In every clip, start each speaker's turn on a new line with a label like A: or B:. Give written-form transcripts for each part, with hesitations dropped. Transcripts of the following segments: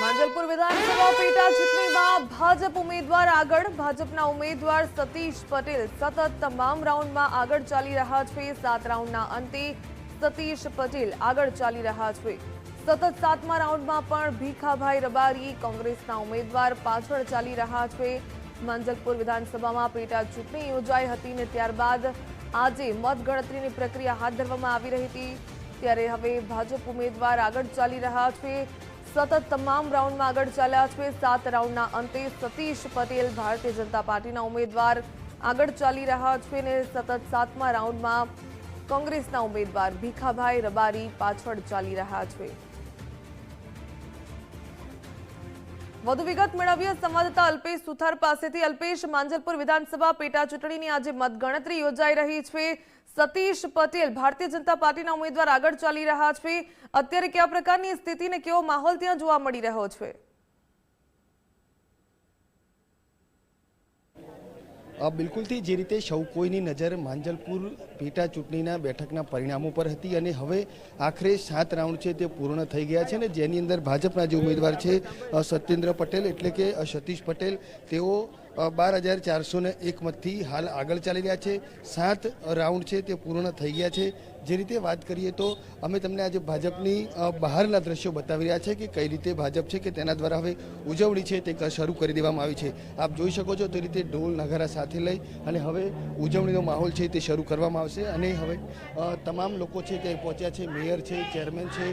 A: માંજલપુર વિધાનસભા પેટા ચૂંટણીમાં ભાજપ ઉમેદવાર આગળ ભાજપના ઉમેદવાર સતીશ પટેલ સતત તમામ રાઉન્ડમાં આગળ ચાલી રહ્યા છે। 7 રાઉન્ડના અંતે સતીશ પટેલ આગળ ચાલી રહ્યા છે। સતત 7મા રાઉન્ડમાં પણ ભીખાભાઈ રબારી કોંગ્રેસના ઉમેદવાર પાછળ ચાલી રહ્યા છે। માંજલપુર વિધાનસભામાં પેટા ચૂંટણી યોજાઈ હતી ને ત્યારબાદ આજે મતગણતરીની પ્રક્રિયા હાથ ધરવામાં આવી રહી હતી, ત્યારે હવે ભાજપ ઉમેદવાર આગળ ચાલી રહ્યા છે। સતત તમામ રાઉન્ડમાં આગળ ચાલ્યા છે। 7 રાઉન્ડના અંતે સતીશ પટેલ ભારતીય જનતા પાર્ટીના ઉમેદવાર આગળ ચાલી રહ્યા છે ને સતત 7મા રાઉન્ડમાં કોંગ્રેસના ઉમેદવાર ભીખાભાઈ રબારી પાછળ ચાલી રહ્યા છે। વધુ વિગત મેળવીએ સંવાદદાતા અલ્પેશ સુથાર પાસેથી। અલ્પેશ, માંજલપુર વિધાનસભા પેટા ચૂંટણીની આજે મતગણતરી યોજાઈ રહી છે। સતીશ પટેલ ભારતીય જનતા પાર્ટીના ઉમેદવાર આગળ ચાલી રહ્યા છે। અત્યારે કયા પ્રકારની સ્થિતિ ને કેવો માહોલ ત્યાં જોવા મળી રહ્યો છે?
B: બિલકુલથી જે રીતે સૌ કોઈની નજર માંજલપુર પેટા ચૂંટણીના બેઠકના પરિણામો પર હતી અને હવે આખરે 7 રાઉન્ડ છે તે પૂર્ણ થઈ ગયા છે ને જેની અંદર ભાજપના જે ઉમેદવાર છે સત્યેન્દ્ર પટેલ એટલે કે સતીશ પટેલ તેઓ 12,401 મતથી હાલ આગળ ચાલી રહ્યા છે। 7 રાઉન્ડ છે તે પૂર્ણ થઈ ગયા છે। જે રીતે વાત કરીએ તો અમે તમને આજે ભાજપની બહારના દ્રશ્યો બતાવી રહ્યા છે કે કઈ રીતે ભાજપ છે કે તેના દ્વારા હવે ઉજવણી છે તે શરૂ કરી દેવામાં આવી છે। આપ જોઈ શકો છો તે રીતે ઢોલ નગારા સાથે લઈ અને હવે ઉજવણીનો માહોલ છે તે શરૂ કરવામાં આવશે અને હવે તમામ લોકો છે તે પહોંચ્યા છે। મેયર છે, ચેરમેન છે,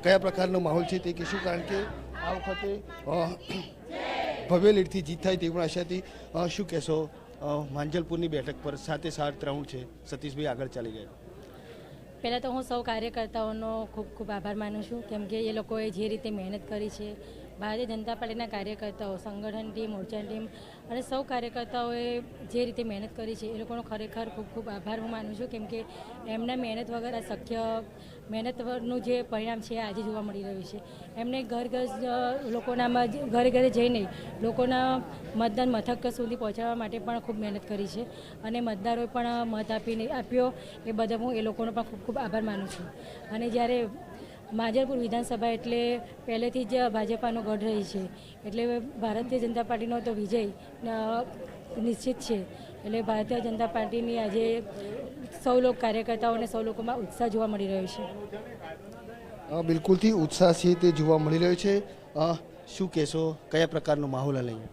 B: કયા પ્રકારનો માહોલ છે તે કહીશું, કારણ કે આ વખતે ભવ્ય લીડથી જીત થાય તેવી આશાથી શું કહેશો? માંજલપુરની બેઠક પર 7 રાઉન્ડ છે, સતીશભાઈ આગળ ચાલી ગયા।
C: પહેલાં તો હું સૌ કાર્યકર્તાઓનો ખૂબ ખૂબ આભાર માનું છું, કેમ કે એ લોકોએ જે રીતે મહેનત કરી છે, ભારતીય જનતા પાર્ટીના કાર્યકર્તાઓ, સંગઠન ટીમ, મોરચાની ટીમ અને સૌ કાર્યકર્તાઓએ જે રીતે મહેનત કરી છે એ લોકોનો ખરેખર ખૂબ ખૂબ આભાર હું માનું છું, કેમ કે એમના મહેનત વગર આ શક્ય મહેનતનું જે પરિણામ છે આજે જોવા મળી રહ્યું છે। એમને ઘર લોકોનામાં ઘરે ઘરે જઈને લોકોના મતદાન મથક સુધી પહોંચાડવા માટે પણ ખૂબ મહેનત કરી છે અને મતદારોએ પણ મત આપ્યો એ બદલ હું એ લોકોનો પણ ખૂબ ખૂબ આભાર માનું છું। અને જ્યારે માંજલપુર વિધાનસભા એટલે પહેલેથી જ ભાજપાનો ગઢ રહી છે, એટલે ભારતીય જનતા પાર્ટીનો તો વિજય નિશ્ચિત છે। એટલે ભારતીય જનતા પાર્ટીની આજે સૌ લોકો કાર્યકર્તાઓ અને સૌ લોકોમાં ઉત્સાહ જોવા મળી રહ્યો છે।
B: બિલકુલથી ઉત્સાહ છે તે જોવા મળી રહ્યો છે। શું કહેશો, કયા પ્રકારનો માહોલ લઈને?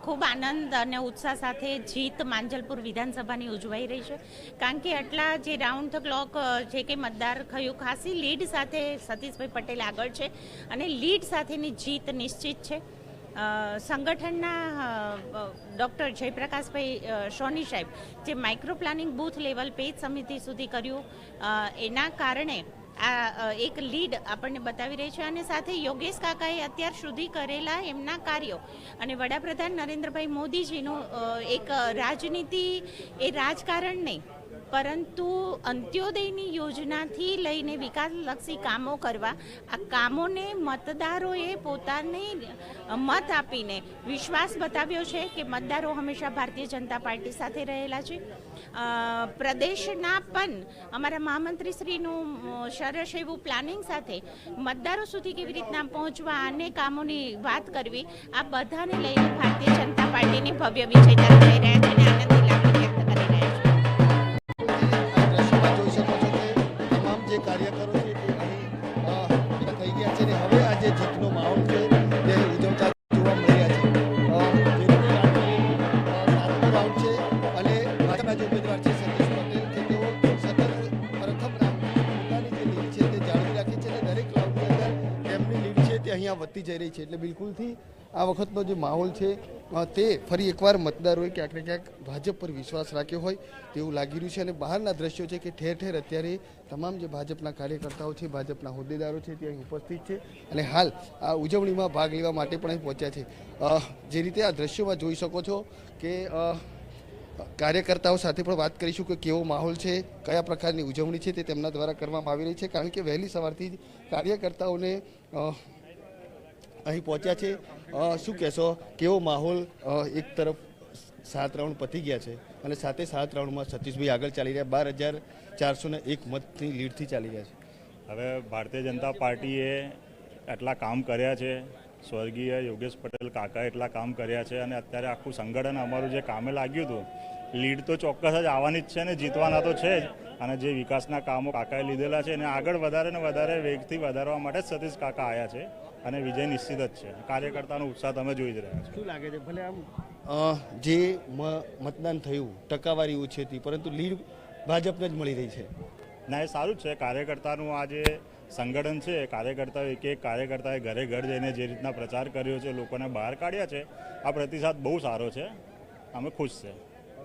D: ખૂબ આનંદ અને ઉત્સાહ સાથે જીત માંજલપુર વિધાનસભાની ઉજવાઈ રહી છે, કારણ કે આટલા જે રાઉન્ડ ધ ક્લોક જે કે મતદાર ખયું ખાસી લીડ સાથે સતીશભાઈ પટેલ આગળ છે અને લીડ સાથેની જીત નિશ્ચિત છે। સંગઠનના ડૉક્ટર જયપ્રકાશભાઈ સોની સાહેબ જે micro planning booth level page સમિતિ સુધી કર્યું એના કારણે આ એક લીડ આપણને બતાવી રહી છે અને સાથે યોગેશ કાકાએ અત્યાર સુધી કરેલા એમના કાર્યો અને વડાપ્રધાન નરેન્દ્રભાઈ મોદીજીનું એક રાજનીતિ એ રાજકારણ નહીં પરંતુ અંત્યોદયની યોજનાથી લઈને વિકાસલક્ષી કામો કરવા, આ કામોને મતદારોએ પોતાને મત આપીને વિશ્વાસ બતાવ્યો છે કે મતદારો હંમેશા ભારતીય જનતા પાર્ટી સાથે રહેલા છે। પ્રદેશના પણ અમારા મહામંત્રીશ્રીનું સરસ એવું પ્લાનિંગ સાથે મતદારો સુધી કેવી રીતના પહોંચવા અને કામોની વાત કરવી, આ બધાને લઈને ભારતીય જનતા પાર્ટીની ભવ્ય વિજય તરફ જઈ રહ્યા છે અને આનંદની લાગણી વ્યક્ત કરી રહ્યા છે।
B: કાર્યકરો છે તે અહીં થઈ ગયા છે અને હવે આ જે જીતનો માહોલ છે તે ઉજવતા જોવા મળી રહ્યા છે। રાઉન્ડ છે અને ભાજપના જે ઉમેદવાર છે સતીશ પટેલ કે તેઓ સતત પ્રથમ રાઉન્ડ પોતાની જે લીડ છે તે જાળવી રાખી છે અને દરેક રાઉન્ડની અંદર તેમની લીડ છે તે અહીંયા વધતી જઈ રહી છે। એટલે બિલકુલથી આ વખતનો જે માહોલ છે તે ફરી એકવાર મતદારોએ ક્યાંક ને ક્યાંક ભાજપ પર વિશ્વાસ રાખ્યો હોય તેવું લાગી રહ્યું છે અને બહારના દ્રશ્યો છે કે ઠેર ઠેર અત્યારે તમામ જે ભાજપના કાર્યકર્તાઓ છે, ભાજપના હોદ્દેદારો છે તે અહીં ઉપસ્થિત છે અને હાલ આ ઉજવણીમાં ભાગ લેવા માટે પણ અહીં પહોંચ્યા છે। જે રીતે આ દ્રશ્યોમાં જોઈ શકો છો કે કાર્યકર્તાઓ સાથે પણ વાત કરીશું કે કેવો માહોલ છે, કયા પ્રકારની ઉજવણી છે તે તેમના દ્વારા કરવામાં આવી રહી છે, કારણ કે વહેલી સવારથી જ કાર્યકર્તાઓને અહીં પહોંચ્યા છે। શું કહેશો, કેવો માહોલ? એક તરફ 7 રાઉન્ડ પતી ગયા છે અને સાથે 7 રાઉન્ડમાં સતીશભાઈ આગળ ચાલી રહ્યા, 12,401 મતની લીડથી ચાલી રહ્યા છે।
E: હવે ભારતીય જનતા પાર્ટીએ એટલા કામ કર્યા છે, સ્વર્ગીય યોગેશ પટેલ કાકા એટલા કામ કર્યા છે અને અત્યારે આખું સંગઠન અમારું જે કામે લાગ્યું હતું, લીડ તો ચોક્કસ જ આવવાની જ છે ને જીતવાના તો છે જ. અને જે વિકાસના કામો કાકાએ લીધેલા છે એને આગળ વધારે ને વધારે વેગથી વધારવા માટે જ સતીશ કાકા આવ્યા છે અને વિજય નિશ્ચિત જ છે. કાર્યકર્તાનો ઉત્સાહ તમે જોઈ જ રહ્યા છો.
B: શું લાગે છે ભલે આમ જે મતદાન થયું ટકાવારી ઓછી હતી પરંતુ લીડ ભાજપને જ મળી રહી છે?
E: ના, એ સારું જ છે. કાર્યકર્તાનું આ જે સંગઠન છે, કાર્યકર્તાઓ એક કાર્યકર્તાએ ઘરે ઘર જઈને જે રીતના પ્રચાર કર્યો છે, લોકોને બહાર કાઢ્યા છે, આ પ્રતિસાદ બહુ સારો છે. અમે ખુશ છે.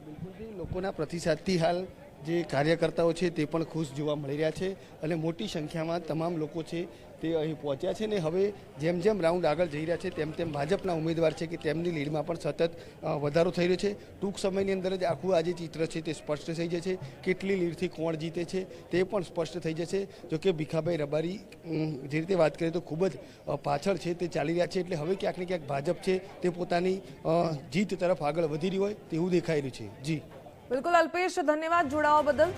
B: બિલકુલથી લોકોના પ્રતિસાદથી હાલ જે કાર્યકર્તાઓ છે તે પણ ખુશ જોવા મળી રહ્યા છે અને મોટી સંખ્યામાં તમામ લોકો છે તે અહીં પહોંચ્યા છે ને હવે જેમ જેમ રાઉન્ડ આગળ જઈ રહ્યા છે તેમ તેમ ભાજપના ઉમેદવાર છે કે તેમની લીડમાં પણ સતત વધારો થઈ રહ્યો છે. ટૂંક સમયની અંદર જ આખું આ જે ચિત્ર છે તે સ્પષ્ટ થઈ જશે. કેટલી લીડથી કોણ જીતે છે તે પણ સ્પષ્ટ થઈ જશે. જોકે ભીખાભાઈ રબારી જે રીતે વાત કરીએ તો ખૂબ જ પાછળ છે તે ચાલી રહ્યા છે, એટલે હવે ક્યાંક ને ક્યાંક ભાજપ છે તે પોતાની જીત તરફ આગળ વધી રહી હોય તેવું દેખાઈ રહ્યું છે. જી
A: બિલકુલ અલ્પેશ, ધન્યવાદ જોડાવા બદલ.